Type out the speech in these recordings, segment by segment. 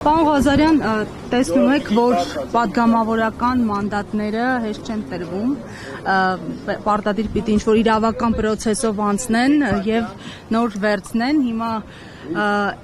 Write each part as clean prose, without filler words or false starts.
Պարոն Ղազարյան, տեսնում եք, որ պատգամավորական մանդատները հեշտ չեն տրվում, պարտադիր պիտի ինչ-որ իրավական պրոցեսով անցնեն և նոր վերցնեն, հիմա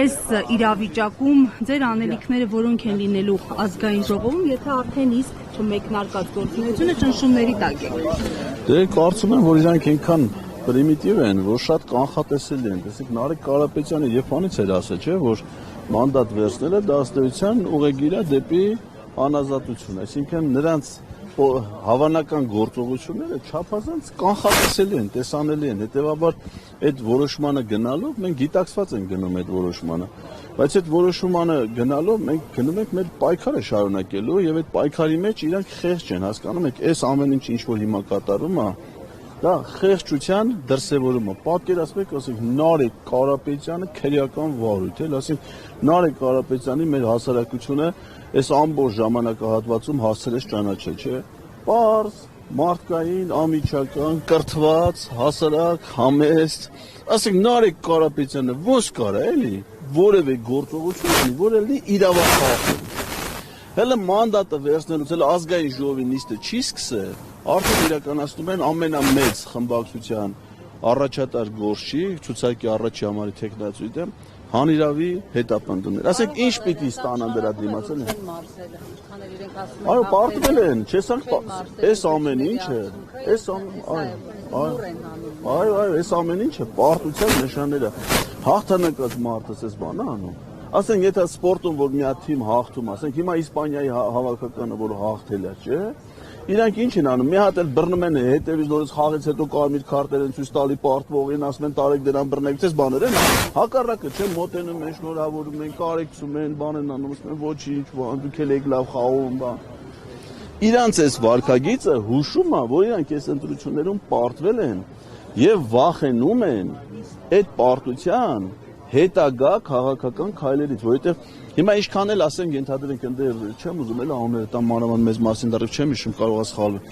այս իրավիճակում ձեր անելիքները որոնք են լինելու ազգային ժողովում, եթե արդեն իսկ չմեկնարկած գործունեությունը ճնշումների տակ է։ Դե կարծում եմ, որ իրանք այնքան պրիմիտիվ են, որ շատ կանխատեսելի են, տեսեք Նարեկ Կարապետյանը երբանից էր ասել, չէ, որ մանդատ վերցնելը դա ըստ էության ուղեգիր է դեպի անազատություն, այսինքն նրանց հավանական գործողությունները չափազանց կանխատեսելի են, տեսանելի են, հետևաբար այդ որոշմանը գնալով մենք գիտակցված ենք գնում այդ որոշմանը, բայց այդ որոշմանը գնալով մենք գնում ենք մեր պայքարը շարունակելու եւ այդ պայքարի մեջ իրանք խեղճ են, հասկանում եք, այս ամեն ինչ ինչ որ հիմա կատարում է, դա խեղճության դրսևորումը, պատկերացրեք, ասենք Նարեկ Կարապետյանը քրեական վարույթ է, ասենք Նարեկ Կարապետյանի մեր հասարակությունը այս ամբողջ ժամանակահատվածում հասել է ճանաչել, չէ՞։ Պարզ, մարդկային, ամիջական, կրթված, հասարակ, համեստ, ասենք Նարեկ Կարապետյանը ո՞նց կարա էլի, որևէ գործողություն ունի, որ էլի իրավախախտում։ Հələ մանդատը վերցնելուց էլ ազգային ժողովի նիստը չի սկսել, արդեն իրականացնում են ամենամեծ խմբակցության առաջատար գործչի, ցուցակի առաջի համարի տեխնացուի դեմ հանիրավի հետապնդումներ։ Ասեք ինչ պիտի ստանան դրա դիմացել են։ Այո, պարտվել են, չեսանք, այս ամեն ինչը, այո, այս ամեն ինչը պարտության նշանները, հաղթանակած մարդը էս բանը անում։ Ասենք եթե սպորտում որ մի հատ թիմ հաղթում, ասենք հիմա Իսպանիայի հավաքականը որ հաղթել է, չէ՞։ Իրանք ինչ են անում, մի հատ էլ բռնում են հետևից նորից խաղից հետո կարմիր քարտեր են ցույց տալի պարտվողին, ասում են տարեք դրան բռնեք, այս բաներ են, հակառակը չէ, մոտենում են, շնորհավորում են, կարեկցում են, բան են անում, ասում են ոչինչ, դուք եք լավ խաղում, բան։ Իրանց այս վարքագիծը հուշում է, որ իրանք այս ընտրություններում պարտվել են եւ վախենում են այդ պարտության հետագա քաղաքական քայլերից, որովհետեւ հիմա ինչքան էլ ասենք ենթադրենք ընդեր չեմ ուզում էլ անունները տամ մանավանդ մեզ մասին դեռ չեմ հիշում, կարող է սխալվել։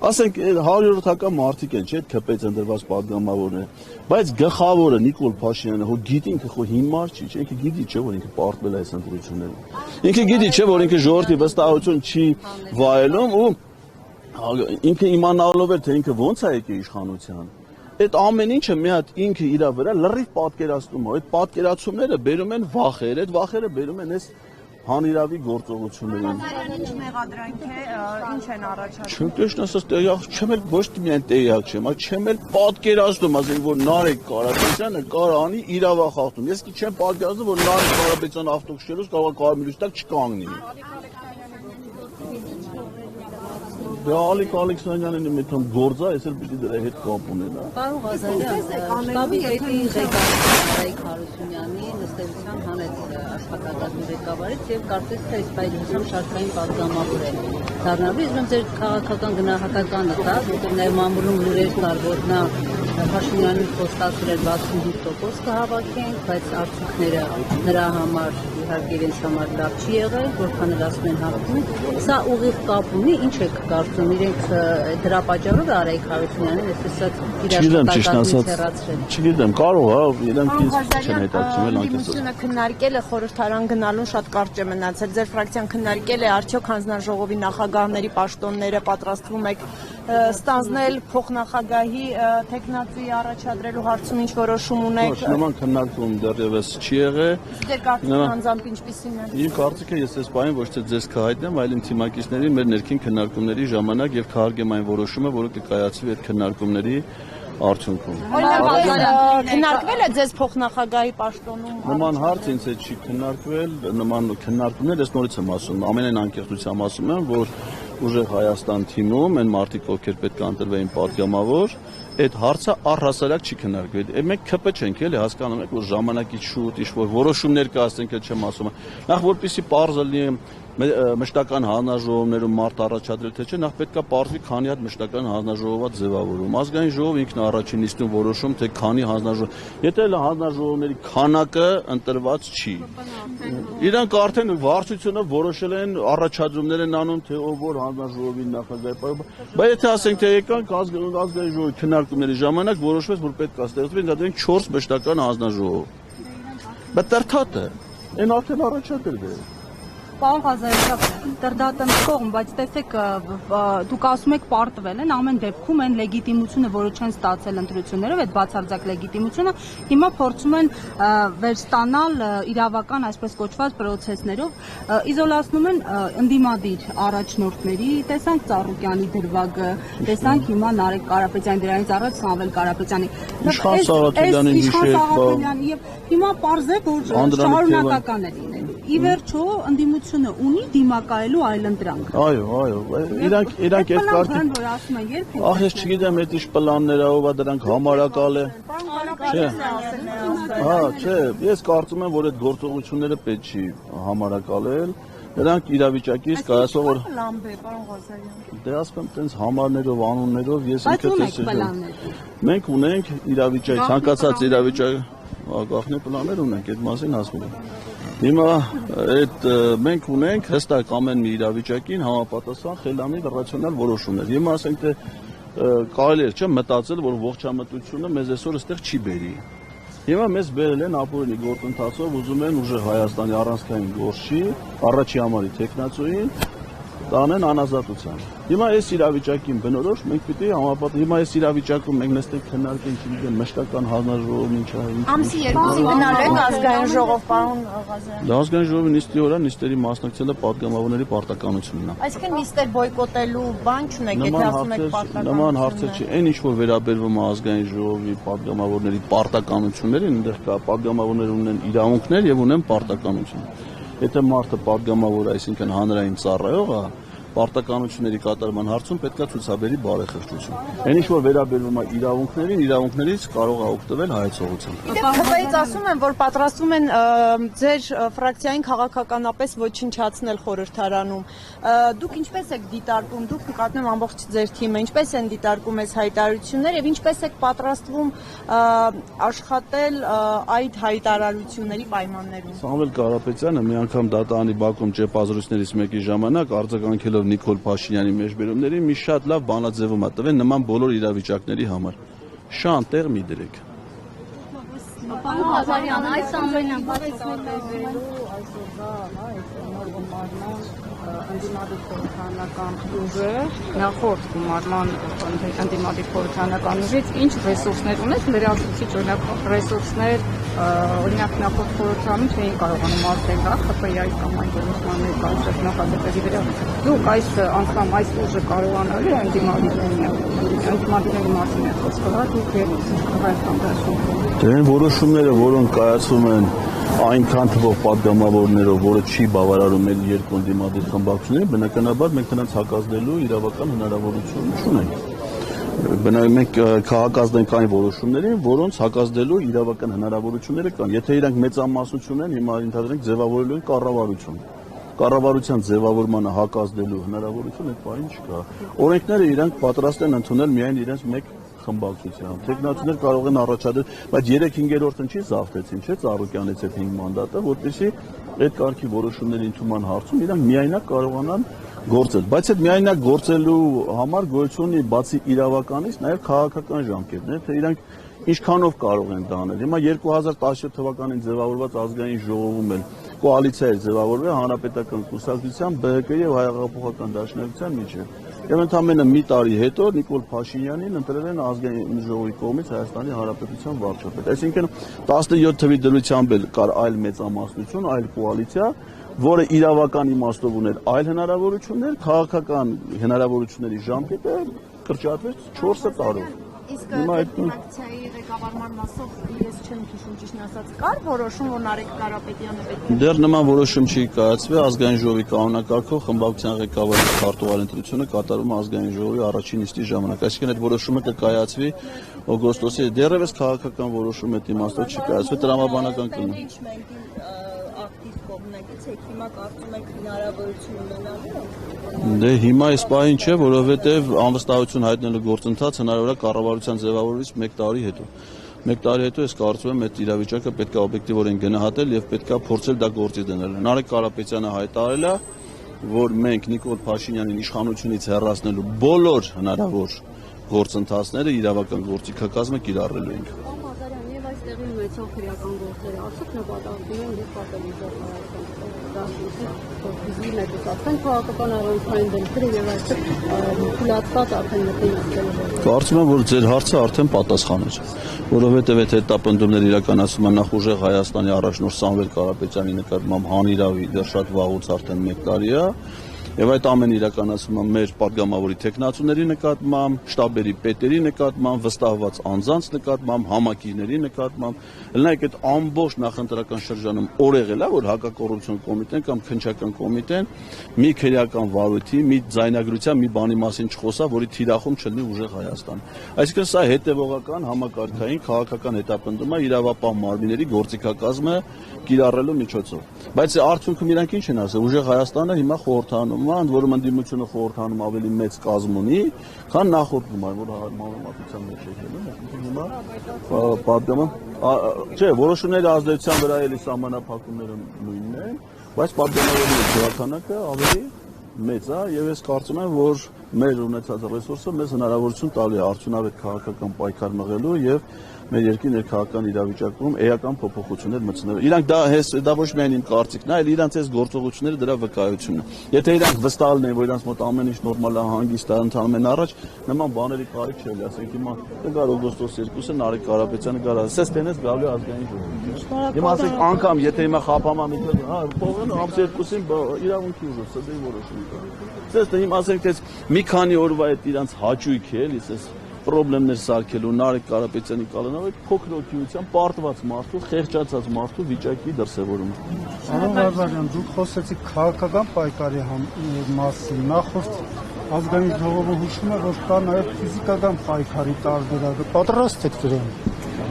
Ասենք 100-ական մարդիկ են, չէ՞, քպեց ընդրված պատգամավորները, բայց գլխավորը Նիկոլ Փաշինյանը հո գիտի ինքը խո հիմար չի, չէ՞, ինքը գիտի չէ, որ ինքը պարտվել է այս ընտրություններում։ Ինքը գիտի չէ, որ ինքը ժողովրդի վստահություն չի վայելում ու ինքը իմանալով էր թե ինքը ոնց է եկել իշխանության։ Այդ ամեն ինչը մի հատ ինքը իր վրա լրիվ պատկերացնում է, այդ պատկերացումները բերում են վախեր, այդ վախերը բերում են այս հանիրավի գործողություններին։ Ինչ մեղադրանք է, ինչ են առաջացնում։ Չեմ ճիշտ ասած տեղյակ չեմ էլ ոչ թե միայն տեղյակ չեմ, այլ չեմ էլ պատկերացնում, ասենք որ Նարեկ Կարապետյանը կարող անի իրավախախտում։ Ես չեմ պատկերացնում, որ Նարեկ Կարապետյանը ավտոքշերուց կարող է կարմիրուց տակ չկանգնի։ Դե Ալիկ Ալեքսանյանն իմ հետ գործա, ես էլ պիտի դրա հետ կապ ունենա։ Պարոն Ղազարյան, շտաբի պետի ղեկավար Արայիկ Հարությունյանի նստելիության հանեց աշխատակազմի ղեկավարից եւ կարծես թե այս պայմաններում շարքային պատգամավոր է դառնալու։ Իսկ ձեր քաղաքական գնահատականը կա, որտեղ նաեւ մամուլում լուրեր կար, որ նա Փաշինյանի խոստացրել 65% կհավաքենք, բայց արդյունքները նրա համար իհարկե իրենց համար լավ չի եղել, որքան էլ ասում են հաղթում։ Սա ուղիղ կապ ունի, ինչ եք կարծում, իրենք դրա պատճառով է Արայիկ Հարությունյանին այսպես իրաշտակազմից հեռացրել։ Չգիտեմ, կարող է, իրանք ինձ չեն հետաքրքրել անկեղծ։ Անկեղծությունը քննարկել է խորհրդարան գնալուն շատ կարճ է մնացել։ Ձեր ֆրակցիան քննարկել է արդյոք հանձնաժողովի նախագահների պաշտոնները պատրաստվում եք ստանձնել փոխնախագահի տեխնացուի առաջադրելու հարցում ինչ որոշում ունեք։ Ոչ, նման քննարկում դեռևս չի եղել։ Ձեր կարծիքն անձամբ ինչպիսին է։ Իմ կարծիքը ես այս բանը ոչ թե ձեզ կհայտնեմ, այլ իմ թիմակիցների մեր ներքին քննարկումների ժամանակ եւ կհարգեմ այն որոշումը, որը կկայացվի այդ քննարկումների արդյունքում։ Քննարկվել է ձեզ փոխնախագահի պաշտոնում։ Նման հարց ինձ հետ չի քննարկվել, նման քննարկումներ ես նորից եմ ասում, ամենայն անկեղծությամբ ասում եմ, որ ուժեղ Հայաստան թիմում այն մարդիկ, ովքեր պետք է ընտրվեին պատգամավոր, այդ հարցը առհասարակ չի քննարկվել։ Մենք ԿՊ չենք էլի, հասկանում եք, որ ժամանակից շուտ ինչ-որ որոշումներ կա, ասենք չեմ ասում։ Նախ որպեսզի պարզ լինի մշտական հանձնաժողովներում մարդ առաջադրել թե չէ, նախ պետք է պարզվի քանի հատ մշտական հանձնաժողովա ձևավորում։ Ազգային ժողովը ինքն առաջին նիստում որոշում թե քանի հանձնաժողով։ Եթե հանձնաժողովների քանակը ընտրված չի։ Իրանք արդեն վարչությունը որոշել են առաջադրումներ են անում թե ով որ հանձնաժողովի նախագահ։ Բայց եթե ասենք թե եկանք ազգային ժողովի քննարկումների ժամանակ որոշվեց որ պետք է ստեղծվի ընդհանրապես 4 մշտական հանձնաժողով։ Բայց տրթատը այն արդեն առաջադրվել։ Պարոն Ղազարյան, դրդատեմ կողմ, բայց տեսեք, դուք ասում եք պարտվել են, ամեն դեպքում են լեգիտիմությունը, որը չեն ստացել ընտրություններով, այդ բացարձակ լեգիտիմությունը, հիմա փորձում են վերստանալ իրավական, այսպես կոչված պրոցեսներով, իզոլացնում են ընդդիմադիր առաջնորդների, տեսանք Ծառուկյանի դրվագը, տեսանք հիմա Նարեկ Կարապետյանի, դրանից առաջ Սամվել Կարապետյանի, Իշխան Սաղաթելյանին եւ հիմա պարզ է, որ շարունակական է լինելու։ Ի վերջո ընդդիմությունը ունի դիմակայելու այլընտրանք։ Այո, իրանք այդ կարգի որ ասում են երբ Ահ, ես չգիտեմ, այդ ինչ պլաններ ով է դրանք համարակալ է։ Չէ, ես կարծում եմ, որ այդ գործողությունները պետք չի համարակալել։ Նրանք իրավիճակից կայացող որ դե ասում եմ, տենց համարներով, անուններով ես ինքը տեսել։ Մենք ունենք իրավիճակ, ցանկացած իրավիճակ, գաղտնի պլաններ ունենք, այդ մասին ասում եմ։ Հիմա այդ մենք ունենք հստակ ամեն մի իրավիճակին համապատասխան խելամիտ ռացիոնալ որոշումներ։ Հիմա ասենք թե կարելի է չէ մտածել, որ ողջամտությունը մեզ այսօր այստեղ չի բերի։ Հիմա մեզ բերել են ապօրինի գործընթացով, ուզում են ուժեղ Հայաստանի առանցքային գործի, առաջի համարի տեխնացուին տանեն անազատության։ Հիմա այս իրավիճակին բնորոշ մենք պիտի համապատասխան հիմա այս իրավիճակում մենք նստենք քննարկենք, չգիտեմ, մշտական հանրաժողով ինչա ինչ։ Ամսի 2-ին գնալու եք ազգային ժողով, պարոն Ղազարյան։ Դա ազգային ժողովի նիստի օրը նիստերի մասնակցելը պատգամավորների պարտականությունն է։ Այսինքն նիստեր բոյկոտելու բան չունեք, եթե ասում եք պարտականություն։ Նման հարցեր չի, այն ինչ որ վերաբերվում է ազգային ժողովի պատգամավորների պարտականություններին, այնտեղ կա պատգամավորներ ունեն իրավունքներ եւ ունեն պարտականություն։ Եթե մարդը պատգամավոր, այսինքն հանրային ծառայող է, պարտականությունների կատարման հարցում պետք է ցուցաբերի բարեխղճություն։ Այն ինչ որ վերաբերվում է իրավունքներին, իրավունքներից կարող է օգտվել հայեցողությամբ։ Քվեից ասում են, որ պատրաստվում են ձեր ֆրակցիային քաղաքականապես ոչնչացնել խորհրդարանում։ Դուք ինչպես եք դիտարկում, դուք նկատում ամբողջ ձեր թիմը, ինչպես են դիտարկում այս հայտարարությունները եւ ինչպես եք պատրաստվում աշխատել այդ հայտարարությունների պայմաններում։ Սամվել Կարապետյանը մի անգամ դատարանի բակում ճեպազրույցներից մեկի ժամանակ արձագանքելով Նիկոլ Փաշինյանի մեջբերումների մի շատ լավ բանաձևում է տվել նման բոլոր իրավիճակների համար։ Շան տեղ մի դրեք։ Պարոն Ղազարյան, այս ամենը բացառելու այսօրվա ընդդիմադիր խորհրդարանական ուժը նախորդ գումարման ընդդիմադիր խորհրդարանական ուժից ինչ ռեսուրսներ ունես, լրացուցիչ օրինակ ռեսուրսներ, օրինակ նախորդ խորհրդարանում չէին կարողանում արդեն դա ԽՊԻ-ի կամ այն գերմանական ներկայացրած նախաձեռնների վրա։ Դուք այս անգամ այս ուժը կարողանալու է ընդդիմադիրների մասին խոսքը, դուք եւ հայտարարություն։ Դե որոշումները, որոնք կայացում են այնքան թվով պատգամավորներով, որը չի բավարարում մեր երկու ընդդիմադիր խմբակցությունները, բնականաբար մենք նրանց հակազդելու իրավական հնարավորություն չունենք։ Մենք քաղաքազդենք այն որոշումներին, որոնց հակազդելու իրավական հնարավորությունները կան։ Եթե իրանք մեծամասնություն են, հիմա ընդհանրենք ձևավորելու են կառավարություն։ Կառավարության ձևավորմանը հակազդելու հնարավորություն այդ բանը չկա։ Օրենքները իրանք պատրաստ են ընդունել միայն իրենց մեկ խմբակցությամբ։ Տեխնացիներ կարող են առաջադրել, բայց 3/5-ն չի զավթեցին, չէ՞, Ծառուկյանից այդ 5 մանդատը, որպեսզի այդ կարգի որոշումների ընդունման հարցում իրանք միայնակ կարողանան գործել։ Բայց այդ միայնակ գործելու համար գոյություն ունի բացի իրավականից նաև քաղաքական ժամկետներ, թե իրանք ինչքանով կարող են դա անել։ Հիմա 2017 թվականին ձևավորված ազգային ժողովում էլ կոալիցիա էր ձևավորվել Հանրապետական կուսակցության, ԲՀԿ եւ Հայ-հեղափոխական դաշնակցության միջեւ։ Եվ ընդամենը մի տարի հետո Նիկոլ Փաշինյանին ընտրել են ազգային ժողովի կողմից Հայաստանի Հանրապետության վարչապետ։ Այսինքն 17 թվի դրությամբ էլ կար այլ մեծամասնություն, այլ կոալիցիա, որը իրավական իմաստով ուներ այլ հնարավորություններ, քաղաքական հնարավորությունների ժամկետը կրճատվեց 4 տարով։ Իսկ ֆրակցիայի ղեկավարման մասով ես չեմ հիշում ճիշտ ասած կար որոշում, որ Նարեկ Կարապետյանը պետք է Դեռ նման որոշում չի կայացվել ազգային ժողովի կանոնակարգով խմբակցության ղեկավարի քարտուղար ընտրությունը կատարվում է ազգային ժողովի առաջին նիստի ժամանակ։ Այսինքն այդ որոշումը կկայացվի օգոստոսի դեռևս քաղաքական որոշում այդ իմաստով չի կայացվել, տրամաբանական կլինի։ ակտիվ կողմնակից եք հիմա կարծում եք հնարավորություն ունենալու։ Դե հիմա այս պահին չէ, որովհետև անվստահություն հայտնելու գործընթաց հնարավոր է կառավարության ձևավորումից 1 տարի հետո։ 1 տարի հետո ես կարծում եմ այդ իրավիճակը պետք է օբյեկտիվորեն գնահատել եւ պետք է փորձել դա գործի դնել։ Նարեկ Կարապետյանը հայտարարել է, որ մենք Նիկոլ Փաշինյանին իշխանությունից հեռացնելու բոլոր հնարավոր գործընթացները իրավական գործիքակազմը կիրառելու ենք։ Ղազարյան, եւ այս տեղի ունեցող քրեական գործերը արդյոք նպատակում են եւ պատերազմի որպեսզի մեծացան քաղաքական առանցքային դեմքերը եւ այստեղ փուլատված արդեն մտնի։ Կարծում եմ, որ ձեր հարցը արդեն պատասխան էր, որովհետև այդ հետապնդումները իրականացվում են նախ ուժեղ Հայաստանի առաջնորդ Սամվել Կարապետյանի նկատմամբ հանիրավի դեռ շատ վաղուց արդեն 1 տարի է։ Եվ այդ ամենը իրականացվում է մեր падգամավորի տեխնացուների նկատմամբ, շտաբերի պետերի նկատմամբ, վստահված անձանց նկատմամբ, համակիրների նկատմամբ։ Լնայք այդ ամբողջ նախընտրական շրջանում օրեղել է, որ հակակոռուպցիոն կոմիտեն կամ քննչական կոմիտեն մի քրեական վարույթի, մի ձայնագրության, մի բանի մասին չխոսա, որի թիրախում չլինի ուժեղ Հայաստան։ Այսինքն սա հետևողական համակարգային քաղաքական հետապնդում է իրավապահ մարմինների գործիքակազմը կիրառելու միջոցով։ Բայց արդյունքում իրանք ինչ են ասել, ուժեղ Հայաստանը հիմա խորհրդանում ընդ որում ընդդիմությունը խորհրդանում ավելի մեծ կազմ ունի, քան նախորդ գումար, որ համեմատության մեջ եկել է, հիմա պատգամը, չէ, որոշումների ազդեցության վրա էլի սահմանափակումները նույնն են, բայց պատգամավորի քանակը ավելի մեծ է, եւ ես կարծում եմ, որ մեր ունեցած ռեսուրսը մեզ հնարավորություն տալու է արդյունավետ քաղաքական պայքար մղելու եւ մեր երկրի ներքաղաքական իրավիճակում էական փոփոխություններ մտցնելու։ Իրանք դա ոչ միայն իմ կարծիքն է, այլ իրանք այս գործողությունները դրա վկայությունն է։ Եթե իրանք վստահ լինեն, որ իրանք մոտ ամեն ինչ նորմալ է, հանգիստ է, ընթանում են առաջ, նման բաների կարիք չէ, ասենք հիմա գար օգոստոս 2-ը Նարեկ Կարապետյանը գար, ասես տենես գալու ազգային ժողովուրդ։ Հիմա ասենք անգամ եթե հիմա խափամա մի փողն ամսի 2-ին իրավունքի ուժով սա որոշում կա։ Ասես հիմա ասենք այս մի քանի օրվա այդ իրանք հաճույք է, էլի ասես պրոբլեմներ սարքելու Նարեկ Կարապետյանի կալանով փոքր օգնության պարտված մարդու, խեղճացած մարդու վիճակի դրսևորումը։ Պարոն Ղազարյան, դուք խոսեցիք քաղաքական պայքարի մասին, նախորդ ազգային ժողովը հուշում է, որ կա նաև ֆիզիկական պայքարի տարբերակը, պատրաստ եք դրան։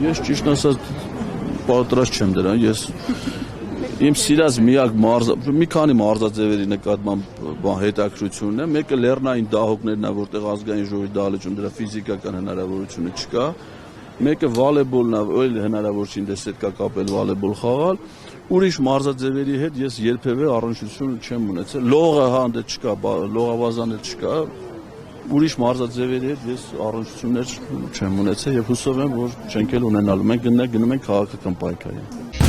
Ես ճիշտ ասած պատրաստ չեմ դրան, ես իմ սիրած միակ մի քանի մարզաձևերի նկատմամբ հետաքրությունն է, մեկը լեռնային դահոկներն է, որտեղ ազգային ժողովի դահլիճում դրա ֆիզիկական հնարավորությունը չկա, մեկը վոլեյբոլն է, այլ հնարավոր չի դες հետ կա կապել վոլեյբոլ խաղալ, ուրիշ մարզաձևերի հետ ես երբևէ առնչություն չեմ ունեցել, լողը հա դե չկա, լողավազանը չկա, ուրիշ մարզաձևերի հետ ես առնչություններ չեմ ունեցել եւ հուսով եմ, որ չենք էլ ունենալու, մենք գնում ենք քաղաքական պայքարի։